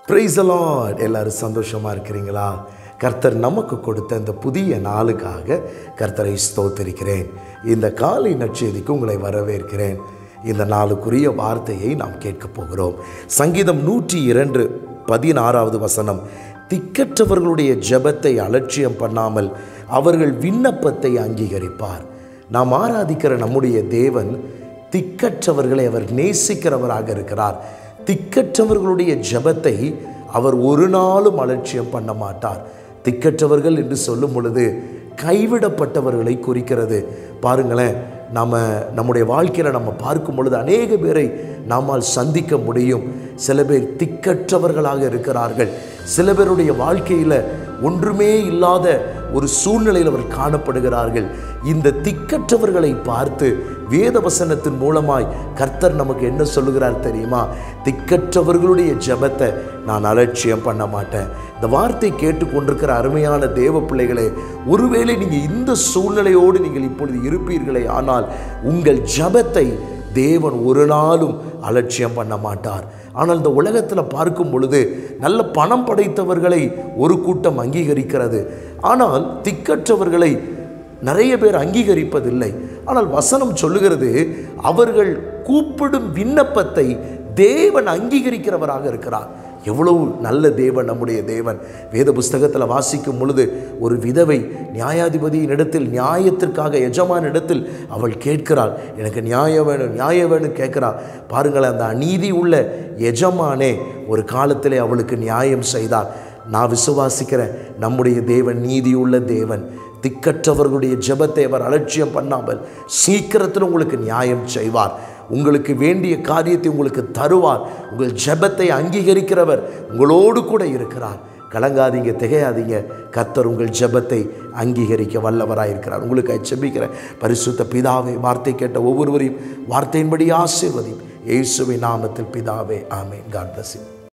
Praise the Lord. எல்லாரும் சந்தோஷமாக இருக்கிறீங்களா? கர்த்தர் நமக்கு கொடுத்த இந்த புதிய நாளுக்காக கர்த்தரை ஸ்தோத்திரிக்கிறேன். இந்த காலை நற்செய்திக்கு உங்களை வரவேற்கிறேன். இந்த நாளுக்குரிய வார்த்தையை நாம் கேட்க போகிறோம். சங்கீதம் 102:16 வசனம், திக்கற்றவர்களுடைய ஜெபத்தை அலட்சியம் பண்ணாமல் அவர்கள் விண்ணப்பத்தை அங்கீகரிப்பார். நாம் ஆராதிக்கிற நம்முடைய தேவன் திக்கற்றவர்களை அவர் நேசிக்கிறவராக இருக்கிறார். திக்கற்றவர்களுடைய ஜெபத்தை அவர் ஒரு நாளும் அலட்சியம் பண்ண மாட்டார். திக்கற்றவர்கள் என்று சொல்லும் பொழுது கைவிடப்பட்டவர்களை குறிக்கிறது. பாருங்களேன், நம்முடைய வாழ்க்கையில் நம்ம பார்க்கும் பொழுது அநேக பேரை நம்மால் சந்திக்க முடியும். சில பேர் திக்கற்றவர்களாக இருக்கிறார்கள். சில பேருடைய வாழ்க்கையில் ஒன்றுமே இல்லாத ஒரு சூழ்நிலையில் அவர் காணப்படுகிறார்கள். இந்த திக்கற்றவர்களை பார்த்து வேத வசனத்தின் மூலமாய் கர்த்தர் நமக்கு என்ன சொல்லுகிறார் தெரியுமா? திக்கற்றவர்களுடைய ஜெபத்தை நான் அலட்சியம் பண்ண மாட்டேன். இந்த வார்த்தை கேட்டுக்கொண்டிருக்கிற அருமையான தேவ பிள்ளைகளே, ஒருவேளை நீங்கள் இந்த சூழ்நிலையோடு நீங்கள் இப்பொழுது இருப்பீர்களே, ஆனால் உங்கள் ஜெபத்தை தேவன் ஒரு நாளும் அலட்சியம் பண்ண மாட்டார். ஆனால் இந்த உலகத்தில் பார்க்கும் பொழுது நல்ல பணம் படைத்தவர்களை ஒரு கூட்டம் அங்கீகரிக்கிறது, ஆனால் திக்கற்றவர்களை நிறைய பேர் அங்கீகரிப்பதில்லை. ஆனால் வசனம் சொல்லுகிறது, அவர்கள் கூப்பிடும் விண்ணப்பத்தை தேவன் அங்கீகரிக்கிறவராக இருக்கிறார். எவ்வளவு நல்ல தேவன் நம்முடைய தேவன். வேத புஸ்தகத்தில் வாசிக்கும் பொழுது ஒரு விதவை நியாயாதிபதியின் இடத்தில் நியாயத்திற்காக எஜமான இடத்தில் அவள் கேட்கிறாள், எனக்கு நியாயம் வேணும் நியாயம் வேணும் கேட்கிறாள். பாருங்களேன், அந்த அநீதி உள்ள எஜமானே ஒரு காலத்திலே அவளுக்கு நியாயம் செய்தார். நான் விசுவாசிக்கிறேன், நம்முடைய தேவன் நீதியுள்ள தேவன். திக்கற்றவர்களுடைய ஜெபத்தை அவர் அலட்சியம் பண்ணாமல் சீக்கிரத்தில் உங்களுக்கு நியாயம் செய்வார். உங்களுக்கு வேண்டிய காரியத்தை உங்களுக்கு தருவார். உங்கள் ஜெபத்தை அங்கீகரிக்கிறவர் உங்களோடு கூட இருக்கிறார். கலங்காதீங்க, திகையாதீங்க. கர்த்தர் உங்கள் ஜெபத்தை அங்கீகரிக்க வல்லவராக இருக்கிறார். உங்களுக்கு ஜெபிக்கிற பரிசுத்த பிதாவே, வார்த்தை கேட்ட ஒவ்வொருவரையும் வார்த்தையின்படி ஆசீர்வதியும். இயேசுவின் நாமத்தில் பிதாவே, ஆமென். God bless you.